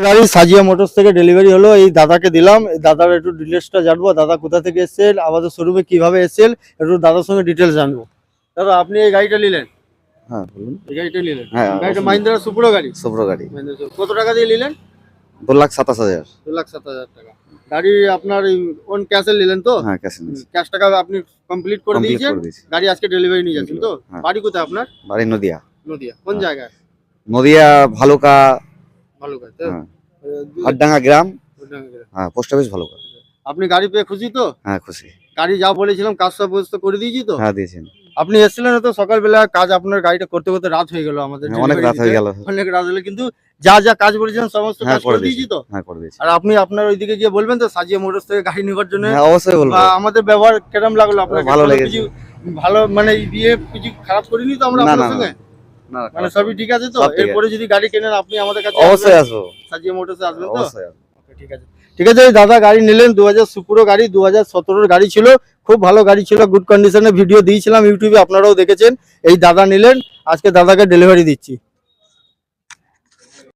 গাড়ি সাজিয়া মোটরস থেকে ডেলিভারি হলো, এই দাদাকে দিলাম। এই দাদার একটু ডিটেলসটা জানবো, দাদা কোথা থেকে এসেছেন, আমাদের শোরুমে কিভাবে এসেছেন, একটু দাদার সঙ্গে ডিটেলস জানবো। দাদা আপনি এই গাড়িটা নিলেন? হ্যাঁ বলুন। এই গাড়িটা নিলেন? হ্যাঁ গাড়িটা মাহিন্দ্রা সুপ্রো গাড়ি? সুপ্রো গাড়ি। কত টাকা দিয়ে নিলেন? 2,27,000। 2,07,000 টাকা। গাড়ি আপনার অন ক্যাশে নিলেন তো? হ্যাঁ ক্যাশে নিয়েছি। ক্যাশ টাকা আপনি কমপ্লিট করে দিয়েছেন, গাড়ি আজকে ডেলিভারি নিয়ে যাচ্ছেন তো? হ্যাঁ। বাড়ি কোথায় আপনার? বাড়ি নদিয়া। নদিয়া কোন হ্যাঁ। জায়গায়? নদিয়া ভালুকা। ভালো কাজ। হ্যাঁ। হাটডাঙ্গা গ্রাম। হ্যাঁ পোস্ট অফিস ভালুকা। আপনি গাড়ি পেয়ে খুশি তো? হ্যাঁ খুশি। গাড়ি যা বলেছিলাম কাজ সব ব্যবস্থা করে দিয়েছি তো? হ্যাঁ দিয়েছেন। আপনি এসেছিলেন তো সকালবেলা, কাজ আপনার গাড়িটা করতে করতে রাত হয়ে গেল আমাদের। অনেক রাত হয়ে গেল। অনেক রাত হলো, কিন্তু যা যা কাজ বলেছিলেন সমস্ত কাজ করে দিয়েছি তো? হ্যাঁ করে দিয়েছি। আর আপনি আপনার ওইদিকে গিয়ে বলবেন তো সাজিয়া মোটরস থেকে গাড়ি নেবার জন্য? হ্যাঁ অবশ্যই বলবো। আমাদের ব্যবহার কেমন লাগলো আপনার? ভালো লেগেছে। কিছু ভালো মানে বিয়ে কিছু খারাপ করিনি তো আমরা না, আপনার না, সঙ্গে? না মানে সবই ঠিক আছে তো? সব ঠিক আছে। এরপরে যদি গাড়ি কেনেন আপনি আমাদের কাছে অবশ্যই আসবো। সাজিয়া মোটরসে আসবেন তো? অবশ্যই আসবো। ঠিক আছে, ঠিক আছে। এই দাদা গাড়ি নিলেন 2000 সুপ্রো গাড়ি, 2017 গাড়ি ছিল, খুব ভালো গাড়ি ছিল, গুড কন্ডিশনে ভিডিও দিয়েছিলাম ইউটিউবে, আপনারাও দেখেছেন। এই দাদা নিলেন, আজকে দাদাকে ডেলিভারি দিচ্ছি।